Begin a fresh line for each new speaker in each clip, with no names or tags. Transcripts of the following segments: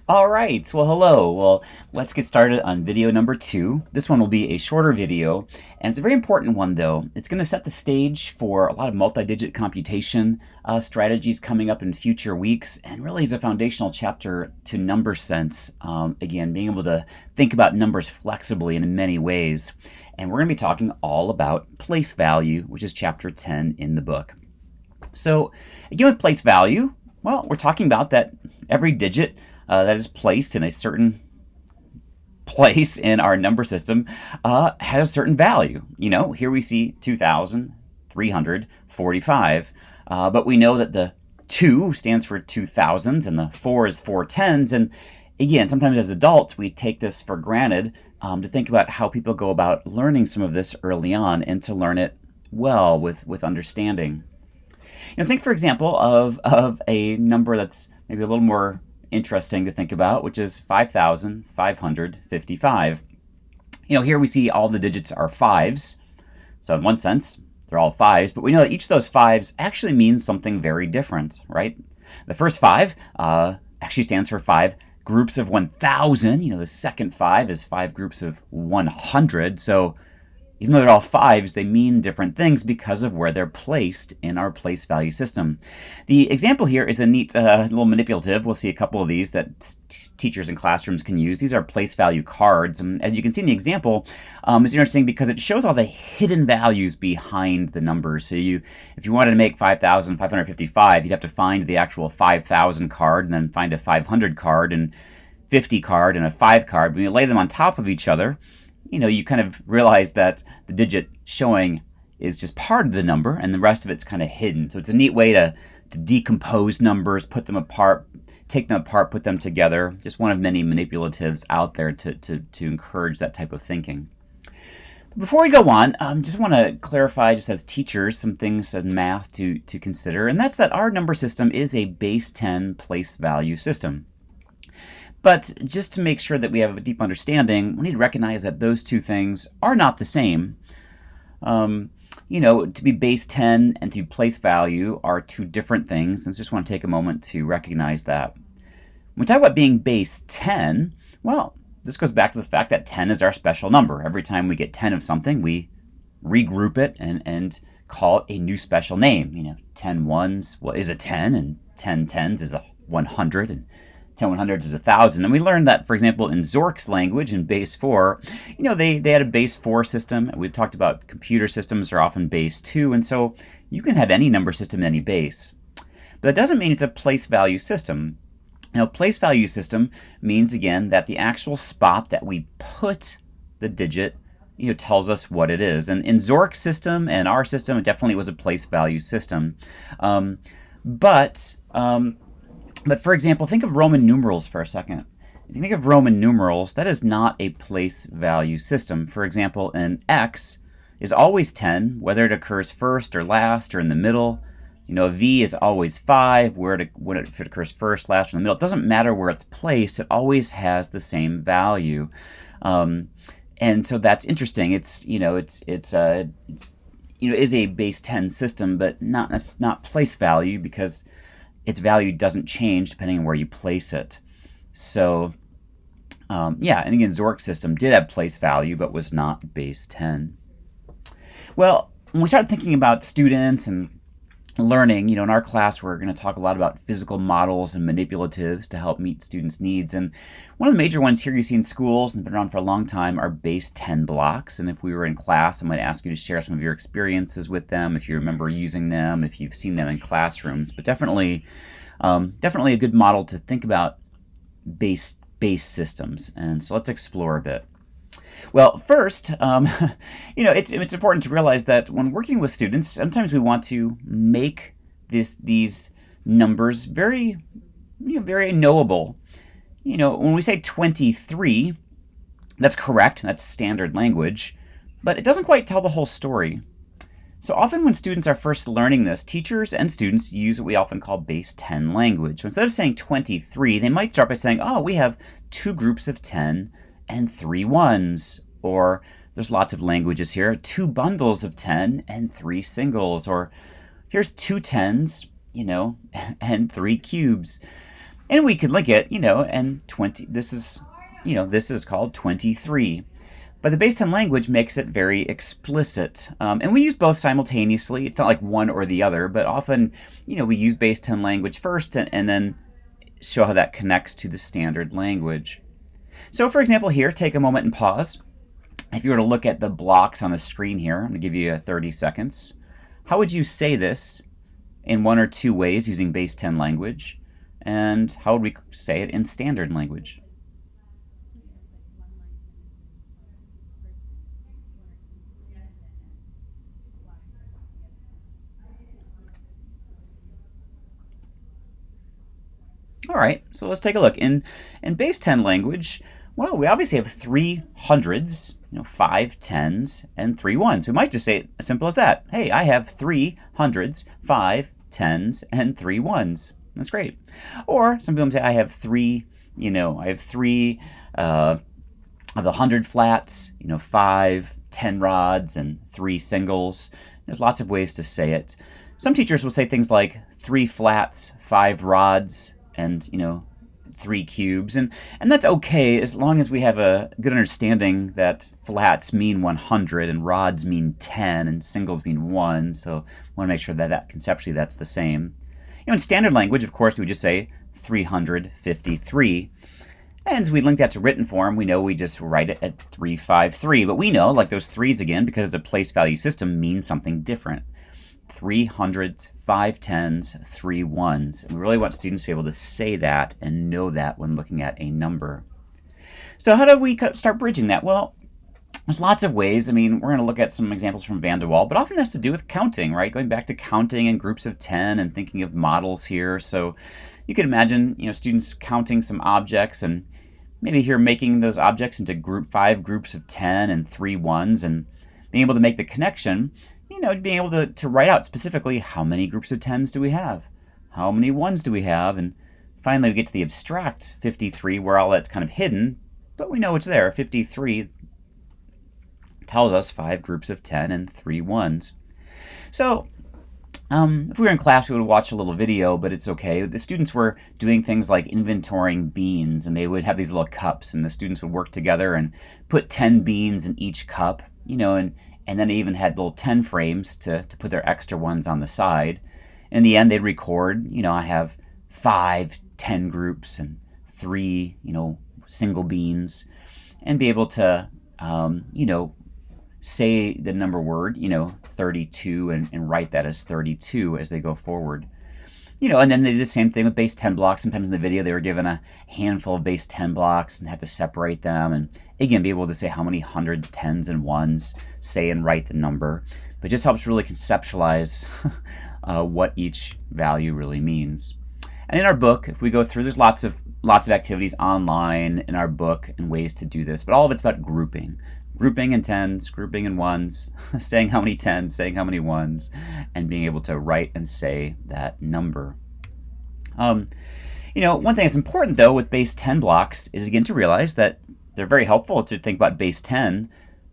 All right, well, hello. Well, let's get started on video number 2. This one will be a shorter video, and it's a very important one, though. It's going to set the stage for a lot of multi-digit computation strategies coming up in future weeks, and really is a foundational chapter to number sense. Again, being able to think about numbers flexibly in many ways. And we're going to be talking all about place value, which is chapter 10 in the book. So, again, with place value, well, we're talking about that every digit that is placed in a certain place in our number system has a certain value. Here we see 2,345, but we know that the 2 stands for 2,000s and the 4 is 4 10s. And again, sometimes as adults, we take this for granted to think about how people go about learning some of this early on and to learn it well with understanding. Think, for example, of a number that's maybe a little more interesting to think about, which is 5,555. Here we see all the digits are 5s. So in one sense, they're all 5s, but we know that each of those 5s actually means something very different, right? The first 5 actually stands for 5 groups of 1,000. The second 5 is 5 groups of 100. So even though they're all 5s, they mean different things because of where they're placed in our place value system. The example here is a neat little manipulative. We'll see a couple of these that teachers in classrooms can use. These are place value cards. And as you can see in the example, it's interesting because it shows all the hidden values behind the numbers. So if you wanted to make 5,555, you'd have to find the actual 5,000 card and then find a 500 card and 50 card and a 5 card. When you lay them on top of each other, you kind of realize that the digit showing is just part of the number and the rest of it's kind of hidden. So it's a neat way to decompose numbers, put them apart, take them apart, put them together. Just one of many manipulatives out there to encourage that type of thinking. Before we go on, just want to clarify, just as teachers, some things in math to consider, and that's that our number system is a base 10 place value system. But just to make sure that we have a deep understanding, we need to recognize that those two things are not the same. To be base 10 and to be place value are two different things, and I just want to take a moment to recognize that. When we talk about being base 10, well, this goes back to the fact that 10 is our special number. Every time we get 10 of something, we regroup it and call it a new special name. 10 ones is a 10, and 10 tens is a 100, and 10 100s is 1,000. And we learned that, for example, in Zork's language, in base 4, they had a base 4 system. We've talked about computer systems are often base 2, and so you can have any number system in any base. But that doesn't mean it's a place value system. Place value system means, again, that the actual spot that we put the digit tells us what it is. And in Zork's system and our system, it definitely was a place value system. But for example, think of Roman numerals for a second. If you think of Roman numerals, that is not a place value system. For example, an X is always 10, whether it occurs first or last or in the middle. A V is always 5, if it occurs first, last, or in the middle. It doesn't matter where it's placed, it always has the same value. And so that's interesting. It's is a base 10 system, but not place value because its value doesn't change depending on where you place it. So, and again, Zork's system did have place value, but was not base 10. Well, when we start thinking about students and learning, in our class, we're going to talk a lot about physical models and manipulatives to help meet students' needs. And one of the major ones here you see in schools and been around for a long time are base 10 blocks. And if we were in class, I might ask you to share some of your experiences with them, if you remember using them, if you've seen them in classrooms. But definitely a good model to think about base systems. And so let's explore a bit. Well, first, it's important to realize that when working with students, sometimes we want to make these numbers very, very knowable. When we say 23, that's correct, that's standard language, but it doesn't quite tell the whole story. So often when students are first learning this, teachers and students use what we often call base 10 language. So instead of saying 23, they might start by saying, we have 2 groups of 10 and 3 ones, or there's lots of languages here, 2 bundles of 10 and 3 singles, or here's 2 10s, and 3 cubes. And we could link it, and 20, this is called 23. But the base 10 language makes it very explicit. And we use both simultaneously. It's not like one or the other, but often, we use base 10 language first and then show how that connects to the standard language. So for example here, take a moment and pause. If you were to look at the blocks on the screen here, I'm going to give you 30 seconds. How would you say this in one or two ways using base 10 language? And how would we say it in standard language? All right, so let's take a look. In base 10 language, well, we obviously have 3 hundreds, 5 tens, and 3 ones. We might just say it as simple as that. Hey, I have 3 hundreds, 5 tens, and 3 ones. That's great. Or some people say I have three of the 100 flats, 5 10 rods, and 3 singles. There's lots of ways to say it. Some teachers will say things like 3 flats, 5 rods, and 3 cubes, and that's okay as long as we have a good understanding that flats mean 100 and rods mean 10 and singles mean 1. So I want to make sure that conceptually that's the same. In standard language, of course, we just say 353. And as we link that to written form, we know we just write it at 353. But we know, like those threes again, because it's a place value system, means something different. 3 hundreds, 5 tens, 3 ones. And we really want students to be able to say that and know that when looking at a number. So how do we start bridging that? Well, there's lots of ways. I mean, we're going to look at some examples from Van de Walle, but often it has to do with counting, right? Going back to counting in groups of 10 and thinking of models here. So you can imagine, students counting some objects and maybe here making those objects into 5 groups of 10 and 3 ones and being able to make the connection, being able to write out specifically how many groups of 10s do we have? How many ones do we have? And finally we get to the abstract 53 where all that's kind of hidden, but we know it's there. 53 tells us 5 groups of 10 and 3 ones. So if we were in class, we would watch a little video, but it's okay. The students were doing things like inventorying beans, and they would have these little cups, and the students would work together and put 10 beans in each cup, and then they even had little 10 frames to put their extra ones on the side. In the end, they'd record, I have 5 10 groups and 3, single beans, and be able to, say the number word, 32, and write that as 32 as they go forward. And then they did the same thing with base 10 blocks. Sometimes in the video they were given a handful of base 10 blocks and had to separate them. And again, be able to say how many hundreds, tens, and ones, say and write the number. But it just helps really conceptualize what each value really means. And in our book, if we go through, there's lots of activities online in our book and ways to do this. But all of it's about grouping. Grouping in tens, grouping in ones, saying how many tens, saying how many ones, and being able to write and say that number. One thing that's important though with base 10 blocks is again to realize that they're very helpful to think about base 10,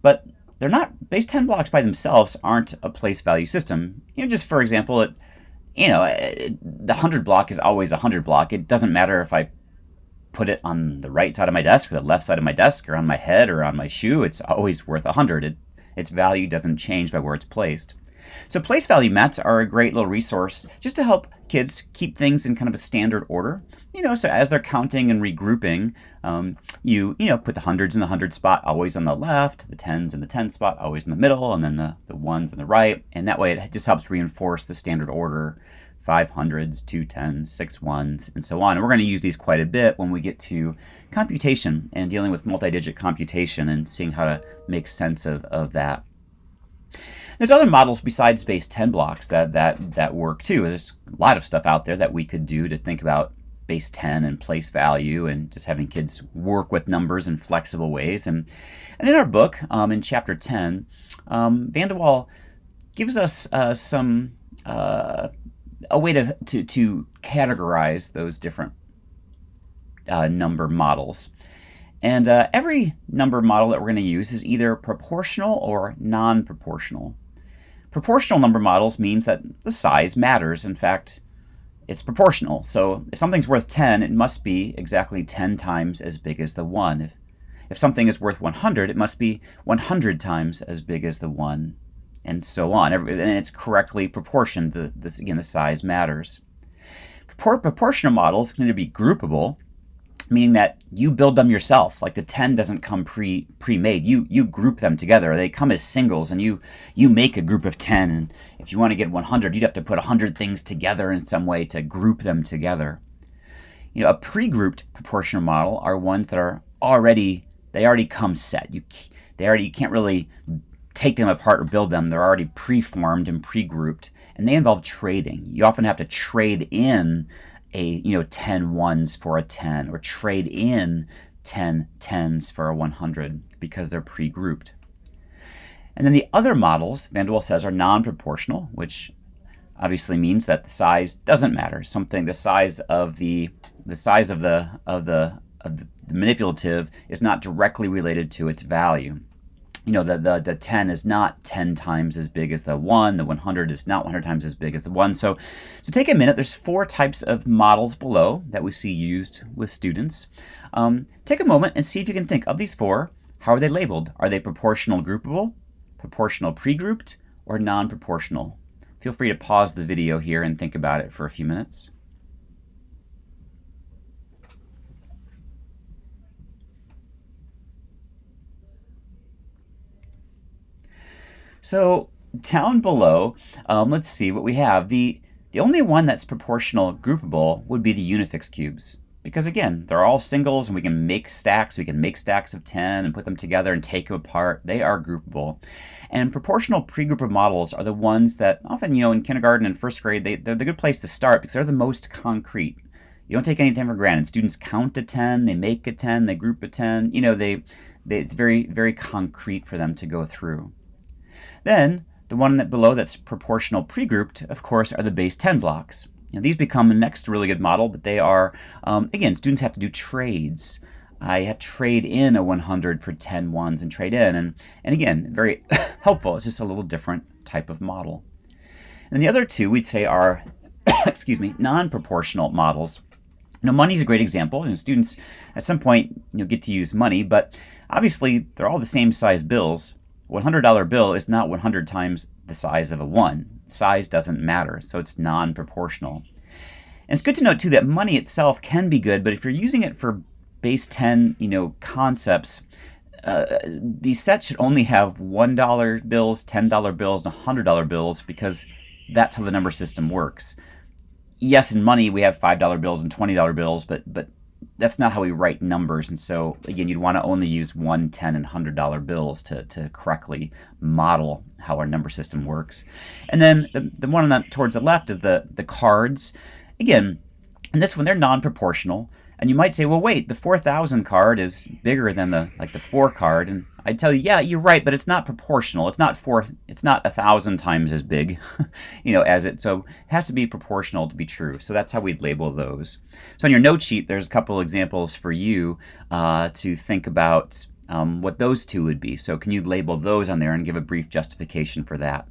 but they're not, base 10 blocks by themselves aren't a place value system. Just for example, the 100 block is always a 100 block. It doesn't matter if I put it on the right side of my desk or the left side of my desk or on my head or on my shoe, it's always worth 100. Its value doesn't change by where it's placed. So place value mats are a great little resource just to help kids keep things in kind of a standard order. So as they're counting and regrouping, you put the hundreds in the 100 spot always on the left, the tens in the 10 spot always in the middle, and then the ones on the right. And that way it just helps reinforce the standard order. 5 hundreds, 2 tens, 6 ones, and so on. And we're going to use these quite a bit when we get to computation and dealing with multi-digit computation and seeing how to make sense of that. There's other models besides base 10 blocks that work too. There's a lot of stuff out there that we could do to think about base 10 and place value and just having kids work with numbers in flexible ways. And in our book, in chapter 10, Van de Walle gives us a way to categorize those different number models. And every number model that we're going to use is either proportional or non-proportional. Proportional number models means that the size matters. In fact, it's proportional. So if something's worth 10, it must be exactly 10 times as big as the 1. If something is worth 100, it must be 100 times as big as the 1, and so on. And it's correctly proportioned. Again, the size matters. Proportional models can either be groupable, meaning that you build them yourself. Like the 10 doesn't come pre-made. You group them together. They come as singles, and you make a group of 10. And if you want to get 100, you'd have to put 100 things together in some way to group them together. A pre-grouped proportional model are ones that are already come set. You can't really take them apart or build them. They're already pre-formed and pre-grouped, and they involve trading. You often have to trade in 10 ones for a 10, or trade in 10 tens for a 100 because they're pre-grouped. And then the other models, van der Waals says, are non-proportional, which obviously means that the size doesn't matter. The size of the manipulative is not directly related to its value. The 10 is not 10 times as big as the 1. The 100 is not 100 times as big as the 1. So take a minute. There's 4 types of models below that we see used with students. Take a moment and see if you can think of these 4. How are they labeled? Are they proportional groupable, proportional pre-grouped, or non-proportional? Feel free to pause the video here and think about it for a few minutes. So down below, let's see what we have. The only one that's proportional groupable would be the unifix cubes. Because again, they're all singles, and we can make stacks. We can make stacks of 10 and put them together and take them apart. They are groupable. And proportional pre-grouped models are the ones that often, in kindergarten and first grade, they're the good place to start because they're the most concrete. You don't take anything for granted. Students count to 10, they make a 10, they group a 10. It's very, very concrete for them to go through. Then, the one below that's proportional pre-grouped, of course, are the base 10 blocks. These become the next really good model, but they are, again, students have to do trades. I have to trade in a 100 for 10 ones and trade in. And again, very helpful. It's just a little different type of model. And the other 2 we'd say are, non-proportional models. Money is a great example. Students at some point get to use money, but obviously they're all the same size bills. $100 bill is not 100 times the size of a 1. Size doesn't matter, so it's non-proportional. And it's good to note too that money itself can be good, but if you're using it for base 10, concepts, these sets should only have $1 bills, $10 bills, and $100 bills because that's how the number system works. Yes, in money we have $5 bills and $20 bills, but that's not how we write numbers. And so again, you'd want to only use $1, $10, and $100 bills to correctly model how our number system works. And then the one towards the left is the cards. Again, in this one, they're non-proportional. And you might say, well, wait, the 4,000 card is bigger than the 4 card. And I'd tell you, yeah, you're right, but it's not proportional. It's not 1,000 times as big, as it. So it has to be proportional to be true. So that's how we'd label those. So on your note sheet, there's a couple examples for you to think about what those 2 would be. So can you label those on there and give a brief justification for that?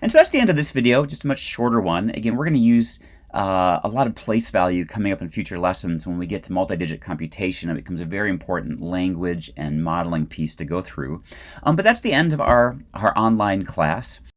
And so that's the end of this video, just a much shorter one. Again, we're going to use a lot of place value coming up in future lessons. When we get to multi-digit computation, it becomes a very important language and modeling piece to go through. But that's the end of our online class.